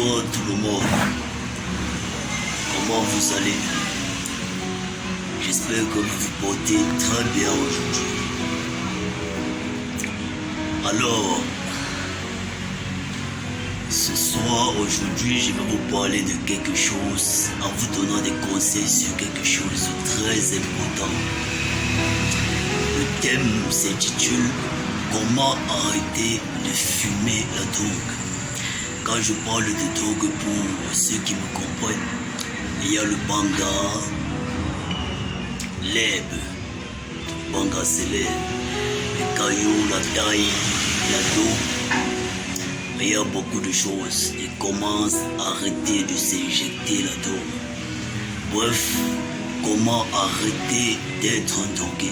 Bonjour tout le monde, comment vous allez? J'espère que vous vous portez très bien aujourd'hui. Alors, ce soir, aujourd'hui, je vais vous parler de quelque chose en vous donnant des conseils sur quelque chose de très important. Le thème s'intitule « Comment arrêter de fumer la drogue ?» Quand je parle de drogue, pour ceux qui me comprennent, il y a le banga, l'herbe, banga c'est l'herbe, le caillou, la taille, la dope. Il y a beaucoup de choses. Et comment arrêter de s'injecter la drogue. Bref, comment arrêter d'être un drogué.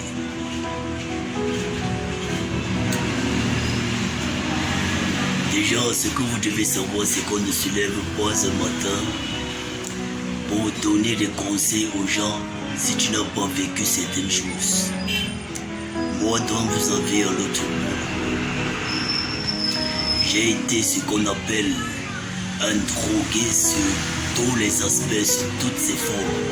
Déjà, ce que vous devez savoir, c'est qu'on ne se lève pas un matin pour donner des conseils aux gens si tu n'as pas vécu certaines choses. Moi, dont vous avez à l'autre bout, j'ai été ce qu'on appelle un drogué sur tous les aspects, sur toutes ses formes.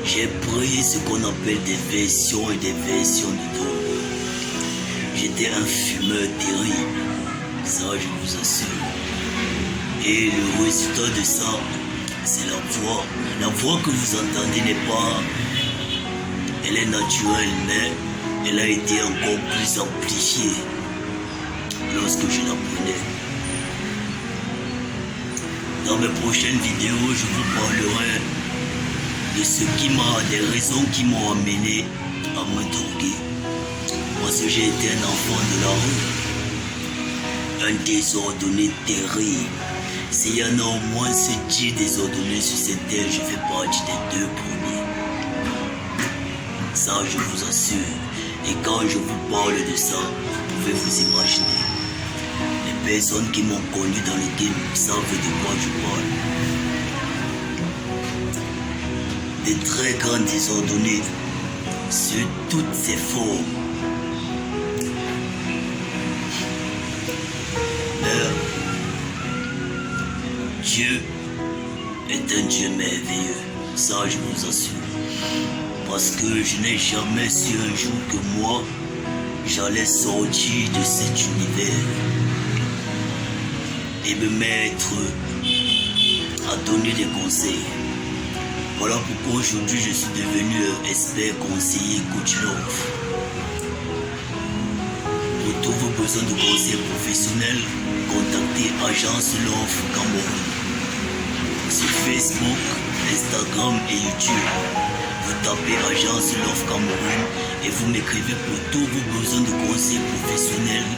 J'ai pris ce qu'on appelle des versions et des versions de drogue. J'étais un fumeur terrible. Ça, je vous assure. Et le résultat de ça, c'est la voix. La voix que vous entendez n'est pas... Elle est naturelle, mais elle a été encore plus amplifiée lorsque je la prenais. Dans mes prochaines vidéos, je vous parlerai de ce qui m'a... des raisons qui m'ont amené à me droguer. Parce que j'ai été un enfant de la rue. Un désordonné terrible. S'il y en a au moins 10 désordonnés sur cette terre, je fais partie des 2 premiers. Ça, je vous assure. Et quand je vous parle de ça, vous pouvez vous imaginer. Les personnes qui m'ont connu dans le game savent de quoi je parle. Des très grands désordonnés sur toutes ces formes. Dieu est un Dieu merveilleux, ça je vous assure. Parce que je n'ai jamais su un jour que moi, j'allais sortir de cet univers et me mettre à donner des conseils. Voilà pourquoi aujourd'hui je suis devenu expert conseiller coach love. Pour tous vos besoins de conseils professionnels, contactez Agence Love Cameroun. Sur Facebook, Instagram et YouTube, vous tapez Agence Love Cameroun et vous m'écrivez pour tous vos besoins de conseils professionnels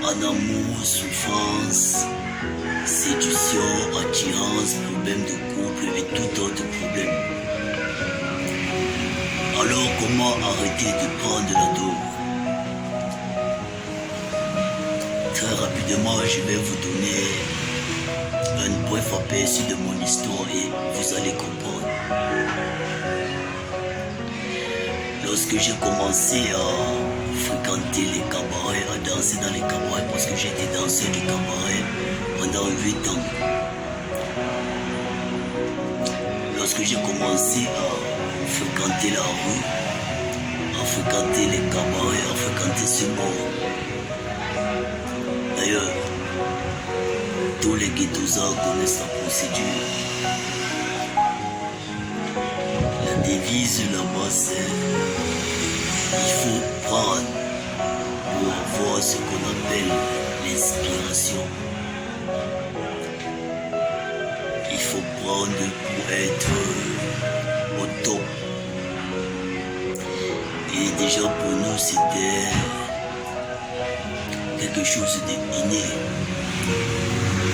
en amour, souffrance, séduction, attirance, problème de couple et tout autre problème. Alors comment arrêter de prendre la drogue? Très rapidement, je vais vous donner un bref aperçu de mon histoire et vous allez comprendre. Lorsque j'ai commencé à fréquenter les cabarets, à danser dans les cabarets, parce que j'étais danseur de cabaret pendant 8 ans. Lorsque j'ai commencé à fréquenter la rue, à fréquenter les cabarets, à fréquenter ce monde. D'ailleurs, tous les ghettosaires connaissent la procédure. La devise là-bas, c'est il faut prendre pour avoir ce qu'on appelle l'inspiration. Il faut prendre pour être au top. Et déjà pour nous, c'était quelque chose d'inné.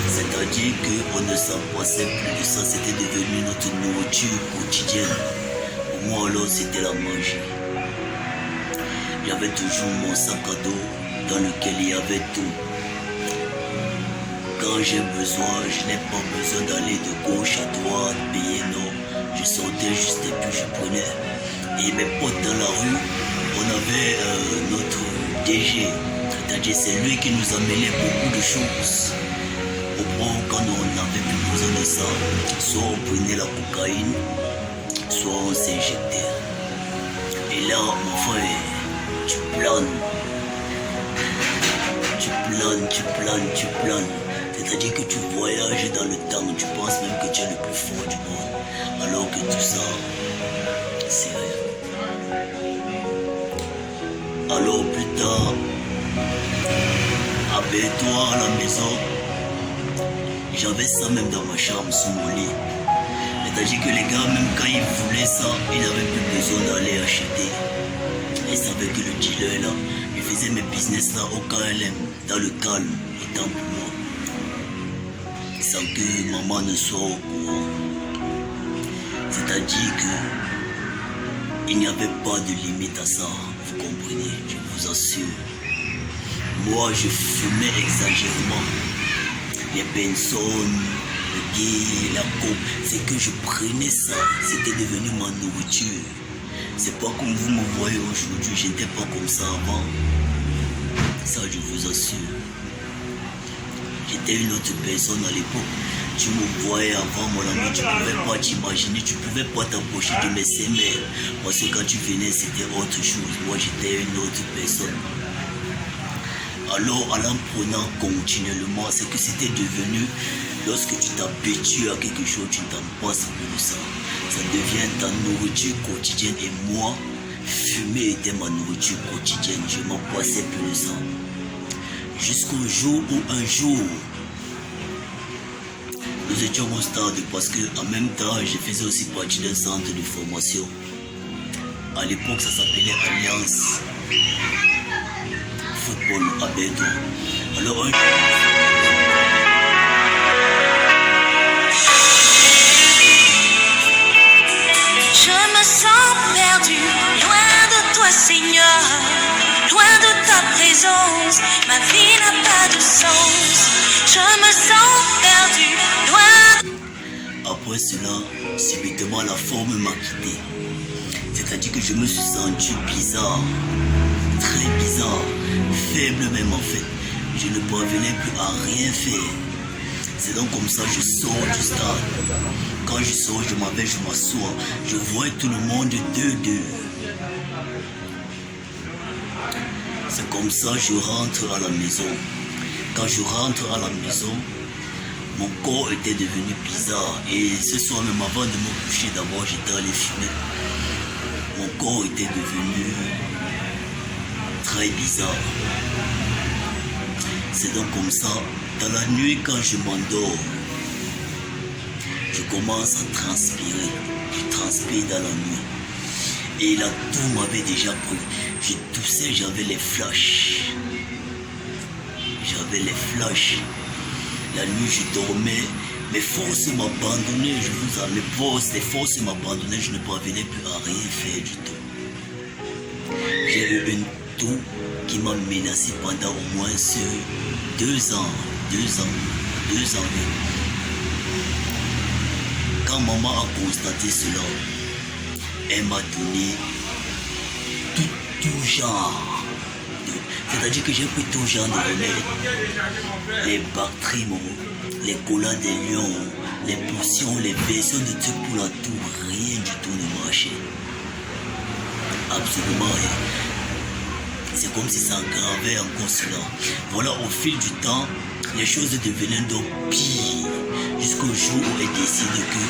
C'est-à-dire qu'on ne s'en passait plus de ça, c'était devenu notre nourriture quotidienne. Pour moi alors c'était la magie. J'avais toujours mon sac à dos dans lequel il y avait tout. Quand j'ai besoin, je n'ai pas besoin d'aller de gauche à droite, payer, non. Je sortais juste et puis je prenais. Et mes potes dans la rue, on avait notre DG, C'est-à-dire c'est lui qui nous a mêlé beaucoup de choses. Au point où quand on n'avait plus besoin de ça, soit on prenait la cocaïne, soit on s'injectait. Et là, mon frère, tu planes. C'est-à-dire que tu voyages dans le temps, tu penses même que tu es le plus fort du monde. Alors que tout ça, c'est rien. Alors plus tard, abaisse-toi à la maison. J'avais ça même dans ma chambre, sous mon lit. C'est-à-dire que les gars, même quand ils voulaient ça, ils n'avaient plus besoin d'aller acheter. Ils savaient que le dealer là, il faisait mes business là au KLM, dans le calme, autant pour moi. Sans que maman ne soit au courant. C'est-à-dire que il n'y avait pas de limite à ça, vous comprenez, je vous assure. Moi, je fumais exagérément. Les Benson, le gay, la coke, c'est que je prenais ça, c'était devenu ma nourriture. C'est pas comme vous me voyez aujourd'hui, j'étais pas comme ça avant. Ça, je vous assure. J'étais une autre personne à l'époque. Tu me voyais avant, mon ami, tu pouvais pas t'imaginer, tu pouvais pas t'approcher de mes sémères. Parce que quand tu venais, c'était autre chose. Moi, j'étais une autre personne. Alors, en en prenant continuellement, c'est que c'était devenu, lorsque tu t'habitues à quelque chose, tu ne t'en passes plus de ça. Ça devient ta nourriture quotidienne. Et moi, fumer était ma nourriture quotidienne. Je m'en passais plus de ça. Jusqu'au jour où un jour, nous étions au stade parce qu'en même temps, je faisais aussi partie d'un centre de formation. À l'époque, ça s'appelait Alliance Football à Bédou. Alors, je me sens perdu, loin de toi, Seigneur, loin de ta présence. Ma vie n'a pas de sens. Je me sens perdu, loin. Après cela, subitement la forme m'a quitté. C'est-à-dire que je me suis senti bizarre, très bizarre, faible même en fait. Je ne parvenais plus à rien faire. C'est donc comme ça que je sors du stade. Quand je sors, je m'avais, je m'assois. Je vois tout le monde deux. C'est comme ça que je rentre à la maison. Quand je rentre à la maison, mon corps était devenu bizarre. Et ce soir même avant de me coucher, d'abord j'étais allé fumer. Mon corps était devenu très bizarre. C'est donc comme ça, dans la nuit quand je m'endors, je commence à transpirer. Je transpire dans la nuit. Et là, tout m'avait déjà pris. Je toussais, j'avais les flashs. J'avais les flashs. La nuit, je dormais. Mes forces m'abandonnaient. Je vous en les forces m'abandonnaient. Je ne parvenais plus à rien faire du tout. J'ai eu une toux qui m'a menacé pendant au moins 2 ans. 2 ans. Quand maman a constaté cela, elle m'a donné tout genre. C'est-à-dire que j'ai pris tout genre de remèdes. Les Bactrim, les collants des lions, les potions, les versions de trucs pour la toux, rien du tout ne marchait. Absolument rien. C'est comme si ça aggravait encore cela. Voilà, au fil du temps, les choses devenaient donc pires. Jusqu'au jour où elle décide que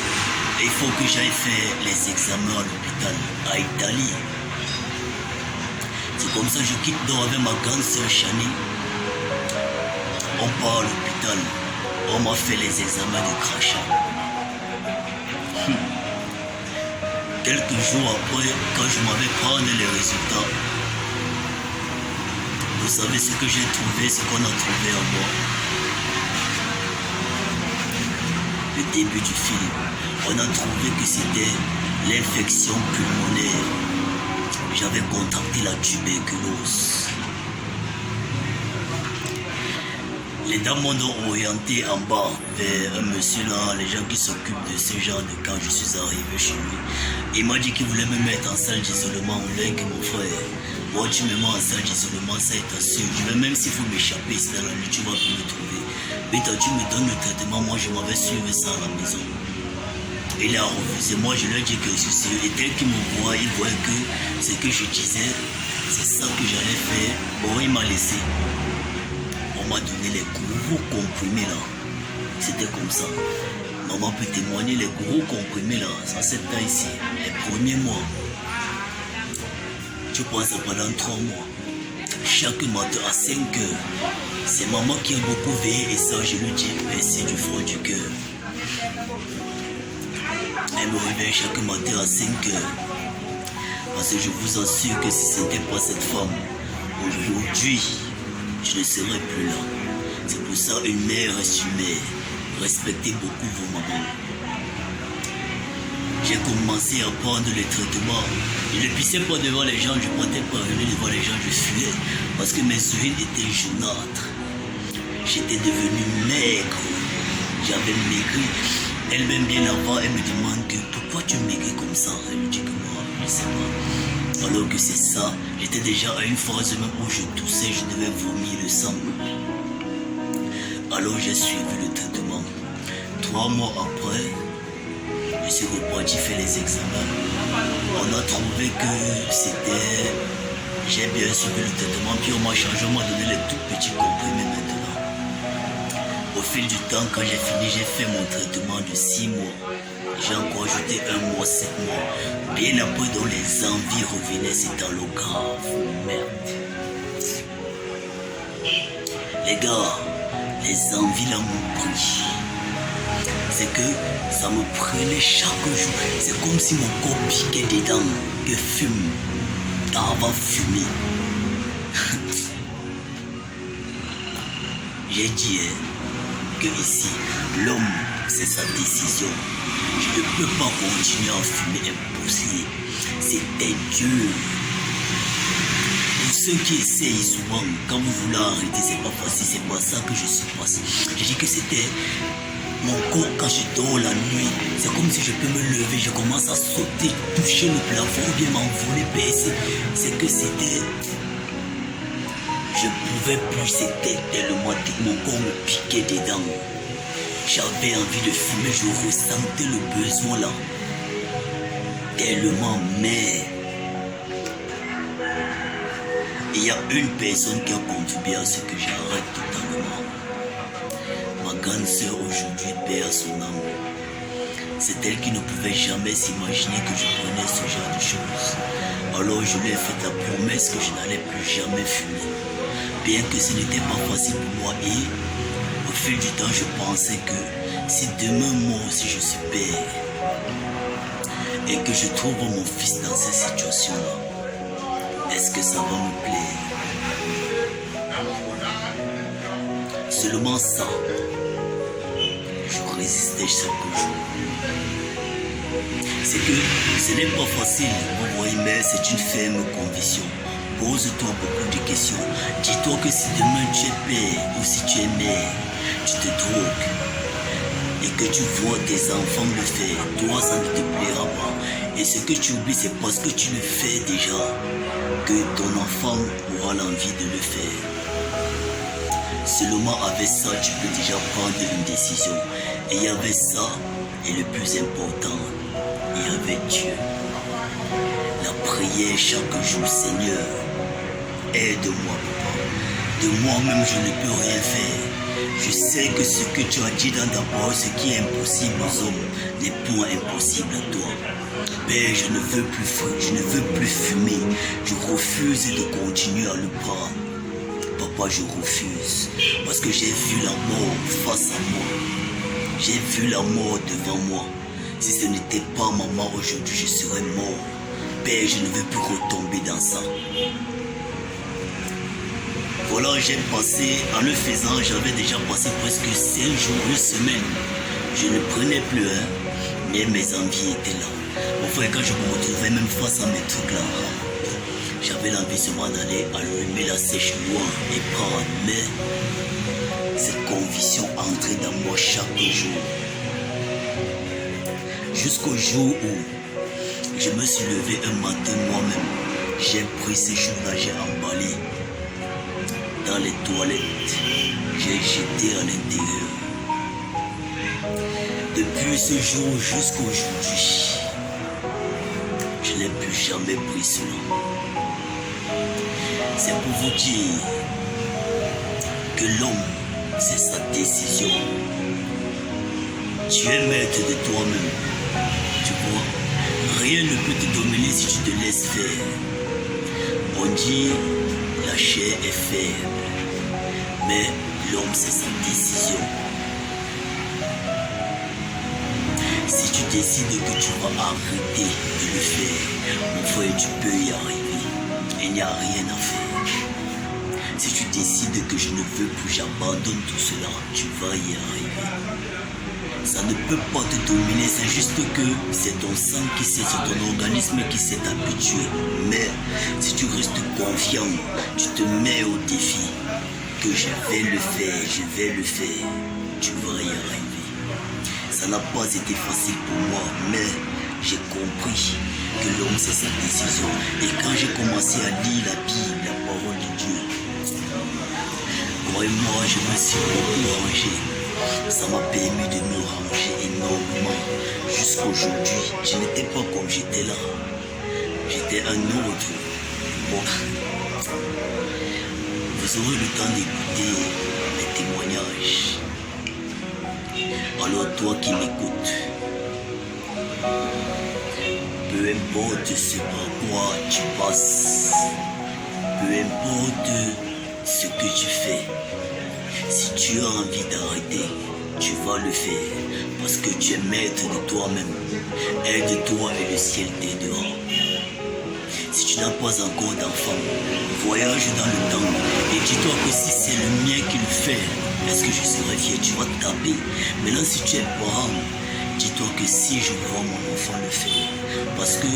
il faut que j'aille faire les examens à l'hôpital, à Italie. C'est comme ça que je quitte donc avec ma grande sœur Chani. On part à l'hôpital. On m'a fait les examens de crachat. Quelques jours après, quand je m'avais prendre les résultats, vous savez ce que j'ai trouvé, ce qu'on a trouvé en moi. Le début du film, on a trouvé que c'était l'infection pulmonaire. J'avais contracté la tuberculose. Les dames m'ont orienté en bas vers un monsieur là, les gens qui s'occupent de ce genre de quand je suis arrivé chez lui. Il m'a dit qu'il voulait me mettre en salle d'isolement, que mon frère. Bon, tu me mets en salle d'isolement, ça est sûr. Je vais même s'il faut m'échapper ici dans la nuit, tu vas plus me trouver. Mais quand tu me donnes le traitement, moi je m'avais suivi ça à la maison. Il a refusé. Moi je lui ai dit que je suis sûr. Et tel qu'il me voit, il voit que ce que je disais, c'est ça que j'allais faire. Bon, il m'a laissé. On m'a donné les gros comprimés là. C'était comme ça. Maman peut témoigner, les gros comprimés là, ça c'est là ici. Les premiers mois. Tu prends ça pendant 3 mois. Chaque matin à 5 heures. C'est maman qui a beaucoup veillé et ça je lui dis merci du fond du cœur. Elle me réveille chaque matin à 5 heures. Parce que je vous assure que si ce n'était pas cette femme, aujourd'hui, je ne serais plus là. C'est pour ça une mère reste une mère. Respectez beaucoup vos mamans. J'ai commencé à prendre les traitements. Je ne pissais pas devant les gens, je ne partais pas venir devant les gens, je fuyais. Parce que mes urines étaient jaunâtres. J'étais devenu maigre. J'avais maigri. Elle-même bien avant, elle me demande que pourquoi tu maigris comme ça. Elle me dit que moi, je ne sais pas. Alors que c'est ça. J'étais déjà à une phase même où je toussais, je devais vomir le sang. Alors j'ai suivi le traitement. 3 mois après, je suis reparti faire les examens. On a trouvé que c'était... J'ai bien suivi le traitement, puis on m'a changé, on m'a donné les tout petits comprimés maintenant. Au fil du temps, quand j'ai fini, j'ai fait mon traitement de 6 mois. J'ai encore ajouté 1 mois, 7 mois. Bien après, dont les envies revenaient, c'était le grave. Merde. Les gars, les envies là m'ont pris. C'est que ça me prenait chaque jour. C'est comme si mon corps piquait dedans, que fume. Avant fumer. J'ai dit que ici, l'homme, c'est sa décision. Je ne peux pas continuer à fumer, impossible. C'était dur. Pour ceux qui essayent souvent, quand vous voulez arrêter, c'est pas facile, c'est pas ça que je suis passé. J'ai dit que c'était mon corps quand je dors la nuit. C'est comme si je peux me lever, je commence à sauter, toucher le plafond ou bien m'envoler, baisser. C'est que c'était... Je pouvais plus, c'était tellement que mon corps me piquait dedans. J'avais envie de fumer, je ressentais le besoin là. Tellement, mais... Il y a une personne qui a contribué à ce que j'arrête totalement. Ma grande sœur aujourd'hui perd son âme. C'est elle qui ne pouvait jamais s'imaginer que je prenais ce genre de choses. Alors je lui ai fait la promesse que je n'allais plus jamais fumer. Bien que ce n'était pas facile pour moi et au fil du temps je pensais que si demain moi aussi je suis père et que je trouve mon fils dans cette situation-là, est-ce que ça va me plaire? Seulement ça, je résistais chaque jour. C'est que ce n'est pas facile, vous voyez, mais c'est une ferme conviction. Pose-toi beaucoup de questions. Dis-toi que si demain tu es père ou si tu es mère, tu te drogues et que tu vois tes enfants le faire, toi ça ne te plaira pas. Et ce que tu oublies, c'est parce que tu le fais déjà que ton enfant aura l'envie de le faire. Seulement avec ça, tu peux déjà prendre une décision. Et il y avait ça, et le plus important, il y avait Dieu. La prière chaque jour, Seigneur, aide-moi, papa. De moi-même, je ne peux rien faire. Je sais que ce que tu as dit dans ta parole, ce qui est impossible aux hommes, n'est point impossible à toi. Père, je ne veux plus fumer. Je refuse de continuer à le prendre. Papa, je refuse. Parce que j'ai vu la mort face à moi. J'ai vu la mort devant moi. Si ce n'était pas maman aujourd'hui, je serais mort. Père, je ne veux plus retomber dans ça. Voilà, j'ai passé, en le faisant, j'avais déjà passé presque 5 jours, 1 semaine. Je ne prenais plus, mais mes envies étaient là. Enfin, quand je me retrouvais même face à mes trucs là, j'avais l'envie seulement d'aller allumer la sèche-noix et prendre. Mais cette conviction entrait dans moi chaque jour. Jusqu'au jour où je me suis levé un matin moi-même. J'ai pris ce jour-là, j'ai emballé dans les toilettes, j'ai jeté à l'intérieur. Depuis ce jour jusqu'à aujourd'hui, je n'ai plus jamais pris cela. C'est pour vous dire que l'homme, c'est sa décision. Tu es maître de toi-même. Tu vois, rien ne peut te dominer si tu te laisses faire. On dit la chair est faible, mais l'homme, c'est sa décision. Si tu décides que tu vas arrêter de le faire, mon frère, tu peux y arriver. Il n'y a rien à faire. Si tu décides que je ne veux plus, j'abandonne tout cela, tu vas y arriver. Ça ne peut pas te dominer, c'est juste que c'est ton sang qui c'est ton organisme qui s'est habitué. Mais si tu restes confiant, tu te mets au défi que je vais le faire, tu vas y arriver. Ça n'a pas été facile pour moi, mais j'ai compris que l'homme c'est sa décision. Et quand j'ai commencé à lire la Bible, la parole de Dieu, croyez-moi, je me suis beaucoup rangé. Ça m'a permis de me ranger énormément. Jusqu'à aujourd'hui, je n'étais pas comme j'étais là. J'étais un autre. Bon. Vous aurez le temps d'écouter les témoignages. Alors toi qui m'écoutes, peu importe ce par quoi tu passes, peu importe ce que tu fais, si tu as envie d'arrêter, tu vas le faire parce que tu es maître de toi-même. Aide-toi et le ciel t'aidera. Si tu n'as pas encore d'enfant, voyage dans le temps et dis-toi que si c'est le mien qui le fait, est-ce que je serai fier? Tu vas te taper. Maintenant, si tu es parent, dis-toi que si je vois mon enfant le faire, parce que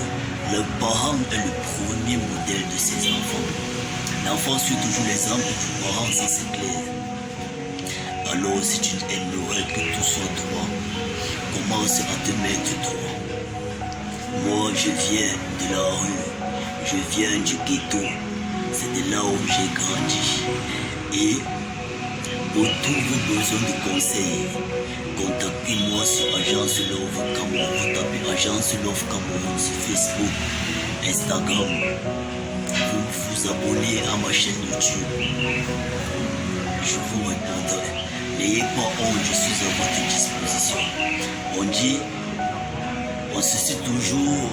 le parent est le premier modèle de ses enfants. L'enfant suit toujours l'exemple du parent, ça c'est clair. Alors si tu aimerais que tout soit droit, commence à te mettre droit. Moi je viens de la rue, je viens du ghetto, c'est de là où j'ai grandi. Et pour tous vos besoins de conseils, contactez-moi sur Agence Love Cameroun. Vous tapez Agence Love Cameroun sur Facebook, Instagram. Vous vous abonnez à ma chaîne YouTube. Je vous répondrai. N'ayez pas honte, je suis à votre disposition. On dit, on suscite toujours,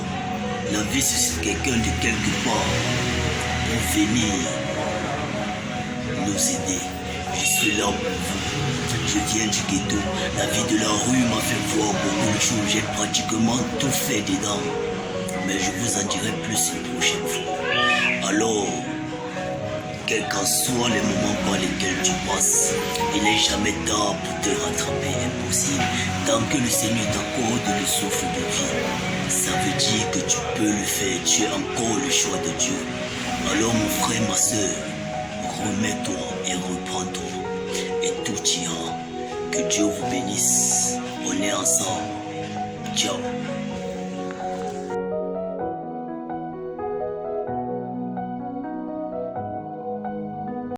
la vie suscite quelqu'un de quelque part pour venir nous aider. Je suis là pour vous. Je viens du ghetto. La vie de la rue m'a fait voir beaucoup de choses. J'ai pratiquement tout fait dedans. Mais je vous en dirai plus une prochaine fois. Alors, quels qu'en soient les moments par lesquels tu passes, il n'est jamais tard pour te rattraper, impossible. Tant que le Seigneur t'accorde le souffle de vie, ça veut dire que tu peux le faire, tu es encore le choix de Dieu. Alors mon frère, ma soeur, remets-toi et reprends-toi et tout ira. Que Dieu vous bénisse. On est ensemble. Ciao.